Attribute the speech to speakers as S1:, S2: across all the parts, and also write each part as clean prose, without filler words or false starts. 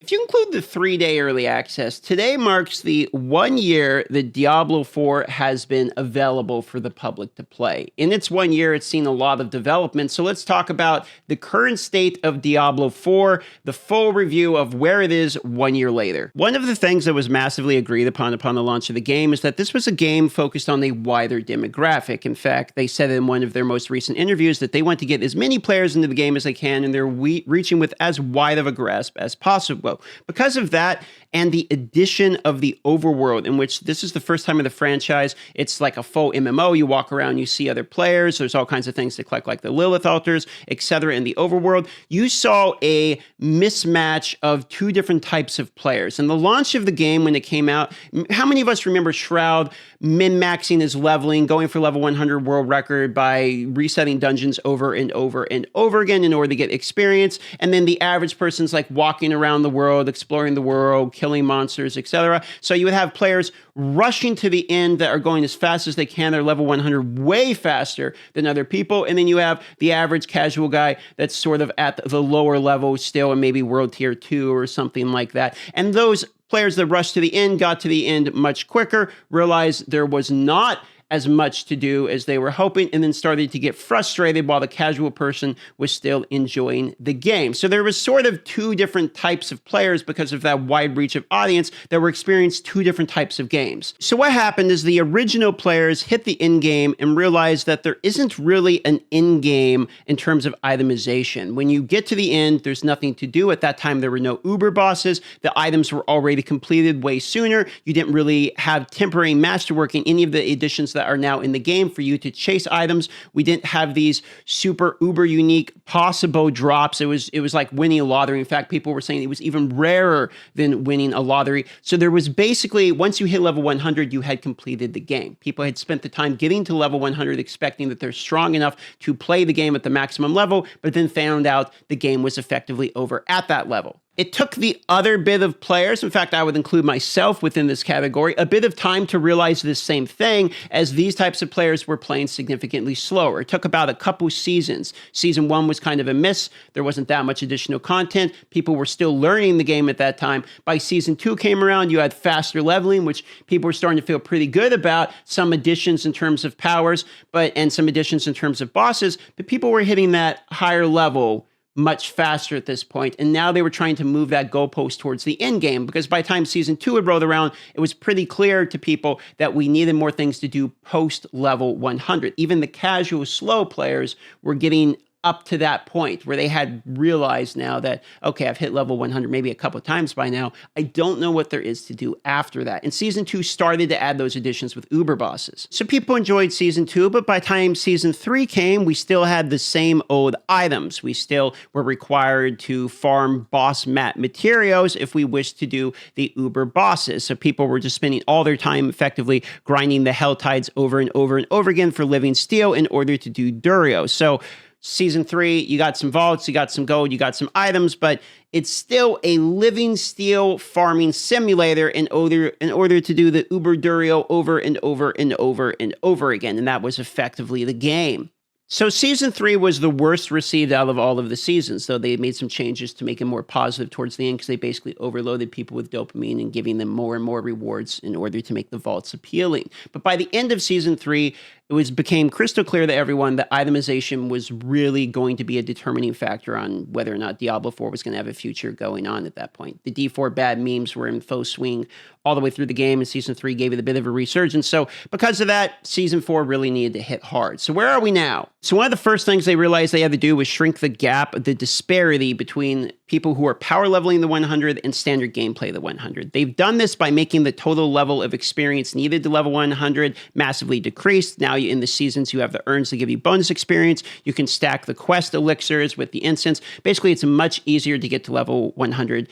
S1: If you include the 3-day early access, today marks the 1 year that Diablo 4 has been available for the public to play. In its 1 year, it's seen a lot of development, so let's talk about the current state of Diablo 4, the full review of where it is 1 year later. One of the things that was massively agreed upon the launch of the game is that this was a game focused on a wider demographic. In fact, they said in one of their most recent interviews that they want to get as many players into the game as they can, and they're reaching with as wide of a grasp as possible. Because of that, and the addition of the overworld, in which this is the first time in the franchise, it's like a full MMO. You walk around, you see other players. There's all kinds of things to collect, like the Lilith altars, etc. in the overworld. You saw a mismatch of two different types of players. And the launch of the game, when it came out, how many of us remember Shroud min-maxing his leveling, going for level 100 world record by resetting dungeons over and over and over again in order to get experience? And then the average person's like walking around the world, exploring the world, killing monsters, etc. So you would have players rushing to the end that are going as fast as they can. They're level 100 way faster than other people. And then you have the average casual guy that's sort of at the lower level still, and maybe world tier 2 or something like that. And those players that rushed to the end got to the end much quicker, realized there was not as much to do as they were hoping, and then started to get frustrated while the casual person was still enjoying the game. So there was sort of two different types of players because of that wide reach of audience that were experiencing two different types of games. So what happened is the original players hit the end game and realized that there isn't really an end game in terms of itemization. When you get to the end, there's nothing to do. At that time, there were no uber bosses. The items were already completed way sooner. You didn't really have temporary masterwork in any of the editions that are now in the game for you to chase items. We didn't have these super uber unique possible drops. It was like winning a lottery. In fact, people were saying it was even rarer than winning a lottery. So there was basically, once you hit level 100, you had completed the game. People had spent the time getting to level 100 expecting that they're strong enough to play the game at the maximum level, but then found out the game was effectively over at that level. It took the other bit of players, in fact, I would include myself within this category, a bit of time to realize this same thing, as these types of players were playing significantly slower. It took about a couple seasons. Season 1 was kind of a miss. There wasn't that much additional content. People were still learning the game at that time. By Season 2 came around, you had faster leveling, which people were starting to feel pretty good about. Some additions in terms of powers, and some additions in terms of bosses, but people were hitting that higher level much faster at this point, and now they were trying to move that goalpost towards the end game, because by the time Season 2 had rolled around, it was pretty clear to people that we needed more things to do post level 100. Even the casual slow players were getting up to that point where they had realized now that, okay, I've hit level 100 maybe a couple of times by now. I don't know what there is to do after that. And Season 2 started to add those additions with uber bosses. So people enjoyed Season 2, but by the time Season 3 came, we still had the same old items. We still were required to farm boss mat materials if we wished to do the uber bosses. So people were just spending all their time effectively grinding the hell tides over and over and over again for living steel in order to do Durio. So Season 3, you got some vaults, you got some gold, you got some items, but it's still a living steel farming simulator in order to do the Uber Durio over and over and over and over again, and that was effectively the game. So Season 3 was the worst received out of all of the seasons, though they made some changes to make it more positive towards the end, because they basically overloaded people with dopamine and giving them more and more rewards in order to make the vaults appealing. But by the end of Season 3, it became crystal clear to everyone that itemization was really going to be a determining factor on whether or not Diablo 4 was going to have a future going on at that point. The D4 bad memes were in full swing all the way through the game, and Season 3 gave it a bit of a resurgence. So because of that, Season 4 really needed to hit hard. So where are we now? So one of the first things they realized they had to do was shrink the gap, the disparity between people who are power leveling the 100 and standard gameplay the 100. They've done this by making the total level of experience needed to level 100 massively decreased. Now in the seasons, you have the urns to give you bonus experience. You can stack the quest elixirs with the incense. Basically, it's much easier to get to level 100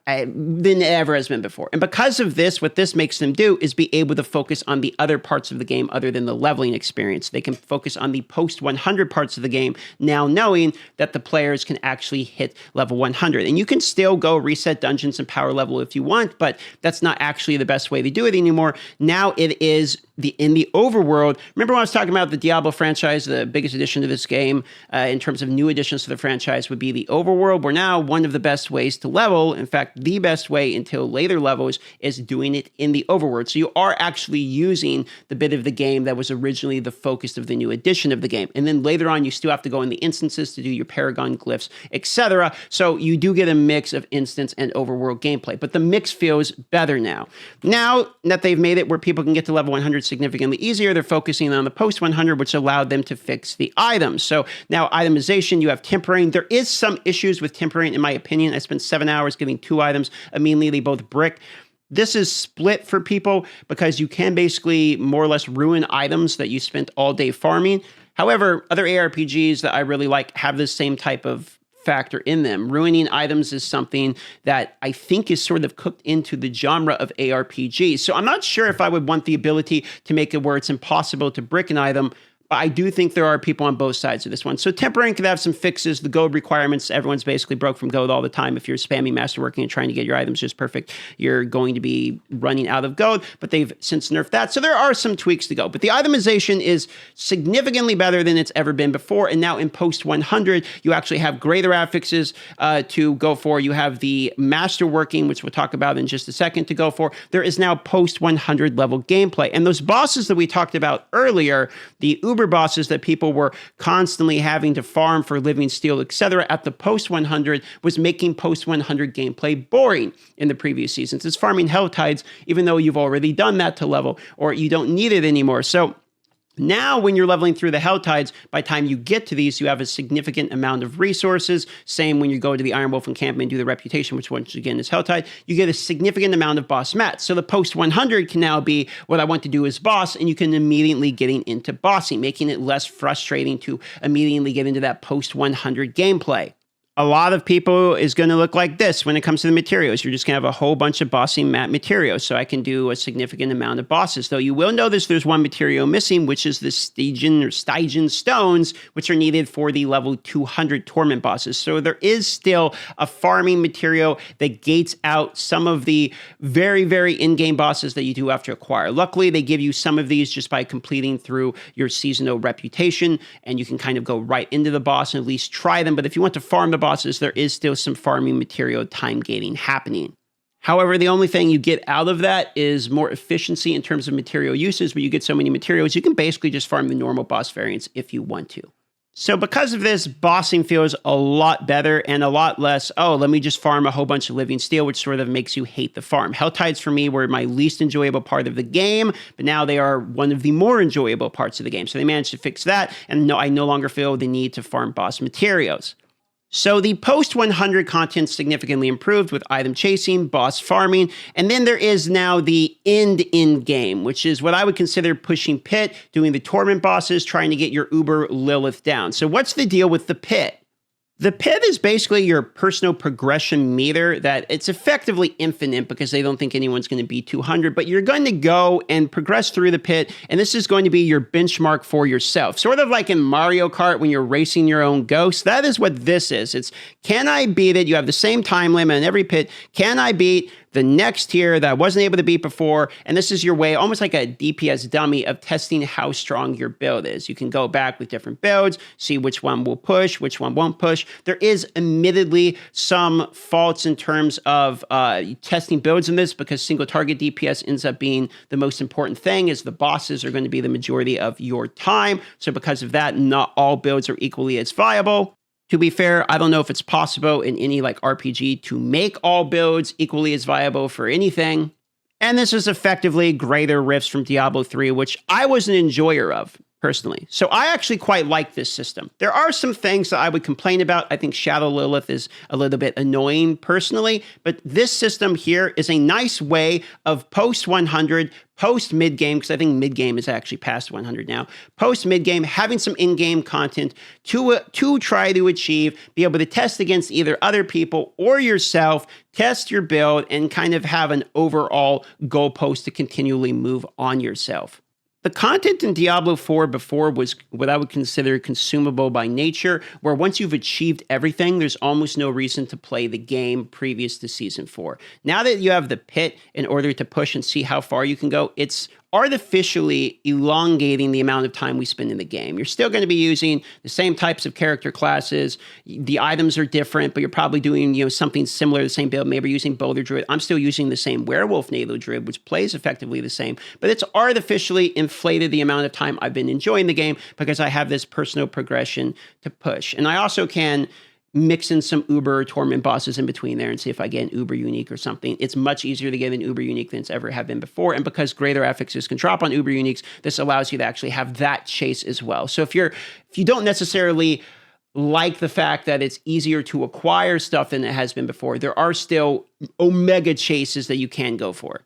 S1: than it ever has been before. And because of this, what this makes them do is be able to focus on the other parts of the game other than the leveling experience. They can focus on the post 100 parts of the game, now knowing that the players can actually hit level 100. And you can still go reset dungeons and power level if you want, but that's not actually the best way to do it anymore. Now it is in the overworld. Remember when I was talking about the Diablo franchise, the biggest addition to this game in terms of new additions to the franchise would be the overworld, where now one of the best ways to level, in fact, the best way until later levels, is doing it in the overworld. So you are actually using the bit of the game that was originally the focus of the new edition of the game. And then later on, you still have to go in the instances to do your paragon glyphs, etc. So you do get a mix of instance and overworld gameplay, but the mix feels better now. Now that they've made it where people can get to level 100 significantly easier, they're focusing on the post 100, which allowed them to fix the items. So now itemization, you have tempering. There is some issues with tempering, in my opinion. I spent 7 hours getting 2 items. Immediately, they both brick. This is split for people because you can basically more or less ruin items that you spent all day farming. However, other ARPGs that I really like have this same type of factor in them. Ruining items is something that I think is sort of cooked into the genre of ARPGs. So I'm not sure if I would want the ability to make it where it's impossible to brick an item. I do think there are people on both sides of this one. So tempering could have some fixes. The gold requirements, everyone's basically broke from gold all the time. If you're spamming masterworking and trying to get your items just perfect, you're going to be running out of gold, but they've since nerfed that. So there are some tweaks to go, but the itemization is significantly better than it's ever been before. And now in post 100, you actually have greater affixes to go for. You have the masterworking, which we'll talk about in just a second, to go for. There is now post 100 level gameplay. And those bosses that we talked about earlier, the Uber bosses that people were constantly having to farm for living steel, etc., at the post 100 was making post 100 gameplay boring in the previous seasons. It's farming hell tides, even though you've already done that to level, or you don't need it anymore. So now, when you're leveling through the hell tides, by the time you get to these, you have a significant amount of resources. Same when you go to the Iron Wolf encampment and do the reputation, which once again is hell tide, you get a significant amount of boss mats. So the post 100 can now be what I want to do as boss, and you can immediately getting into bossing, making it less frustrating to immediately get into that post 100 gameplay. A lot of people is going to look like this when it comes to the materials. You're just going to have a whole bunch of bossing mat materials. So I can do a significant amount of bosses. Though you will notice there's one material missing, which is the Stygian stones, which are needed for the level 200 torment bosses. So there is still a farming material that gates out some of the very, very in-game bosses that you do have to acquire. Luckily, they give you some of these just by completing through your seasonal reputation, and you can kind of go right into the boss and at least try them. But if you want to farm the bosses, there is still some farming material time gating happening. However, the only thing you get out of that is more efficiency in terms of material uses, but you get so many materials, you can basically just farm the normal boss variants if you want to. So because of this, bossing feels a lot better and a lot less, oh, let me just farm a whole bunch of living steel, which sort of makes you hate the farm. Hell tides for me were my least enjoyable part of the game, but now they are one of the more enjoyable parts of the game. So they managed to fix that, and I no longer feel the need to farm boss materials. So the post 100 content significantly improved with item chasing, boss farming, and then there is now the end in game, which is what I would consider pushing pit, doing the torment bosses, trying to get your Uber Lilith down. So what's the deal with the pit? The pit is basically your personal progression meter that it's effectively infinite because they don't think anyone's going to be 200, but you're going to go and progress through the pit, and this is going to be your benchmark for yourself. Sort of like in Mario Kart when you're racing your own ghost. That is what this is. It's, can I beat it? You have the same time limit in every pit. Can I beat the next tier that I wasn't able to beat before? And this is your way, almost like a DPS dummy, of testing how strong your build is. You can go back with different builds, see which one will push, which one won't push. There is admittedly some faults in terms of testing builds in this, because single target DPS ends up being the most important thing, as the bosses are going to be the majority of your time. So because of that, not all builds are equally as viable. To be fair, I don't know if it's possible in any like RPG to make all builds equally as viable for anything. And this is effectively greater rifts from Diablo 3, which I was an enjoyer of personally. So I actually quite like this system. There are some things that I would complain about. I think Shadow Lilith is a little bit annoying personally, but this system here is a nice way of post 100, post mid-game, because I think mid-game is actually past 100 now, post mid-game, having some in-game content to try to achieve, be able to test against either other people or yourself, test your build, and kind of have an overall goalpost to continually move on yourself. The content in Diablo 4 before was what I would consider consumable by nature, where once you've achieved everything, there's almost no reason to play the game previous to Season 4. Now that you have the pit in order to push and see how far you can go, it's artificially elongating the amount of time we spend in the game. You're still going to be using the same types of character classes. The items are different, but you're probably doing, something similar, the same build. Maybe you're using Boulder Druid. I'm still using the same Werewolf Nato Druid, which plays effectively the same, but it's artificially inflated the amount of time I've been enjoying the game because I have this personal progression to push. And I also can mix in some Uber Torment bosses in between there and see if I get an Uber Unique or something. It's much easier to get an Uber Unique than it's ever have been before. And because greater affixes can drop on Uber Uniques, this allows you to actually have that chase as well. So if you don't necessarily like the fact that it's easier to acquire stuff than it has been before, there are still Omega chases that you can go for.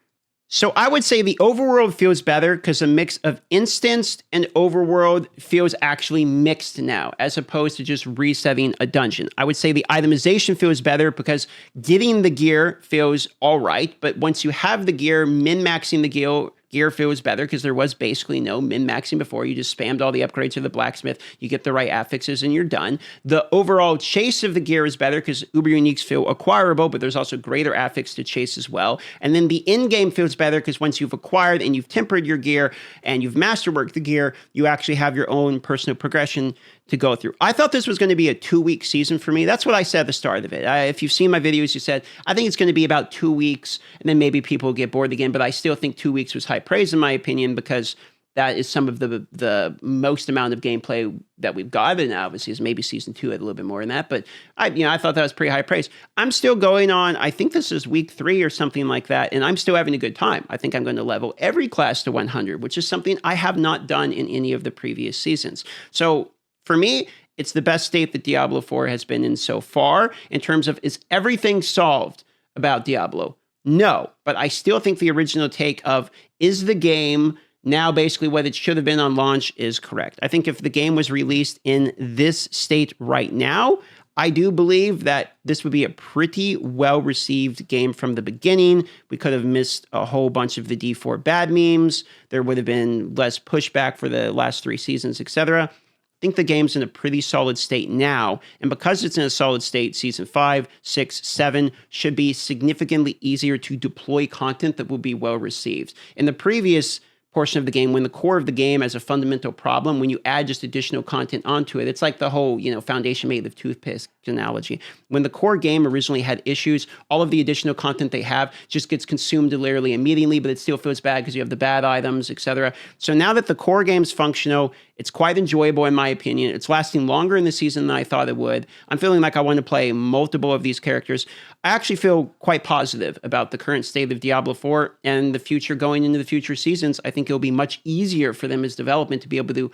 S1: So I would say the overworld feels better because a mix of instanced and overworld feels actually mixed now, as opposed to just resetting a dungeon. I would say the itemization feels better because getting the gear feels all right, but once you have the gear, min-maxing the gear feels better because there was basically no min-maxing before. You just spammed all the upgrades to the blacksmith, you get the right affixes, and you're done. The overall chase of the gear is better because Uber Uniques feel acquirable, but there's also greater affix to chase as well. And then the in-game feels better because once you've acquired and you've tempered your gear and you've masterworked the gear, you actually have your own personal progression to go through. I thought this was going to be a 2-week season for me. That's what I said at the start of it. If you've seen my videos, you said, I think it's going to be about 2 weeks, and then maybe people get bored again, but I still think 2 weeks was high praise in my opinion, because that is some of the most amount of gameplay that we've gotten out of a season. Maybe season 2 had a little bit more than that, but I thought that was pretty high praise. I'm still going on, I think this is week 3 or something like that, and I'm still having a good time. I think I'm going to level every class to 100, which is something I have not done in any of the previous seasons. So for me, it's the best state that Diablo 4 has been in so far in terms of, is everything solved about Diablo? No, but I still think the original take of, is the game now basically what it should have been on launch, is correct. I think if the game was released in this state right now, I do believe that this would be a pretty well-received game from the beginning. We could have missed a whole bunch of the D4 bad memes. There would have been less pushback for the last 3 seasons, etc. I think the game's in a pretty solid state now, and because it's in a solid state, Season 5, 6, 7 should be significantly easier to deploy content that will be well received. In the previous portion of the game, when the core of the game has a fundamental problem, when you add just additional content onto it, it's like the whole, foundation made of toothpaste analogy. When the core game originally had issues, all of the additional content they have just gets consumed literally immediately, but it still feels bad because you have the bad items, etc. So now that the core game's functional, it's quite enjoyable in my opinion. It's lasting longer in the season than I thought it would. I'm feeling like I want to play multiple of these characters. I actually feel quite positive about the current state of Diablo 4 and the future going into the future seasons. I think it'll be much easier for them as development to be able to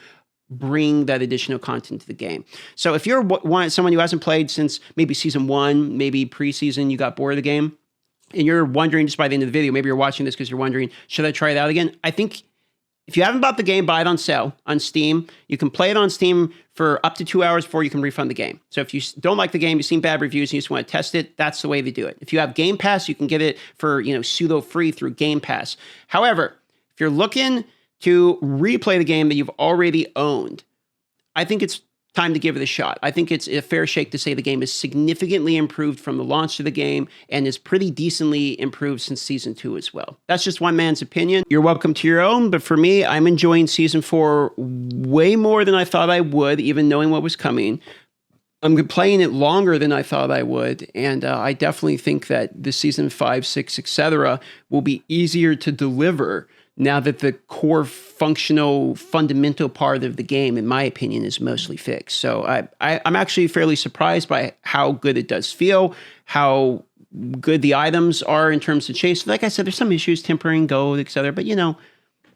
S1: bring that additional content to the game. So if you're someone who hasn't played since maybe Season 1, maybe preseason, you got bored of the game, and you're wondering just by the end of the video, maybe you're watching this because you're wondering, should I try it out again? I think if you haven't bought the game, buy it on sale on Steam. You can play it on Steam for up to 2 hours before you can refund the game. So if you don't like the game, you've seen bad reviews, and you just want to test it, that's the way to do it. If you have Game Pass, you can get it for pseudo free through Game Pass. However, if you're looking to replay the game that you've already owned, I think it's time to give it a shot. I think it's a fair shake to say the game is significantly improved from the launch of the game and is pretty decently improved since Season 2 as well. That's just one man's opinion. You're welcome to your own, but for me, I'm enjoying Season 4 way more than I thought I would, even knowing what was coming. I'm playing it longer than I thought I would, and I definitely think that the Season 5, 6, etc. will be easier to deliver now that the core functional, fundamental part of the game, in my opinion, is mostly fixed. So I'm actually fairly surprised by how good it does feel, how good the items are in terms of chase. Like I said, there's some issues, tempering, gold, etc. But,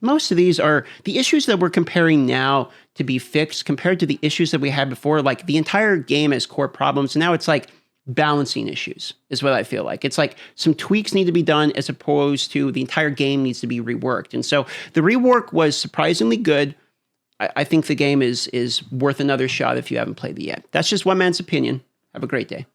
S1: most of these are the issues that we're comparing now to be fixed compared to the issues that we had before. Like, the entire game has core problems, and now it's like balancing issues is what I feel like. It's like some tweaks need to be done as opposed to the entire game needs to be reworked. And so the rework was surprisingly good. I think the game is worth another shot if you haven't played it yet. That's just one man's opinion. Have a great day.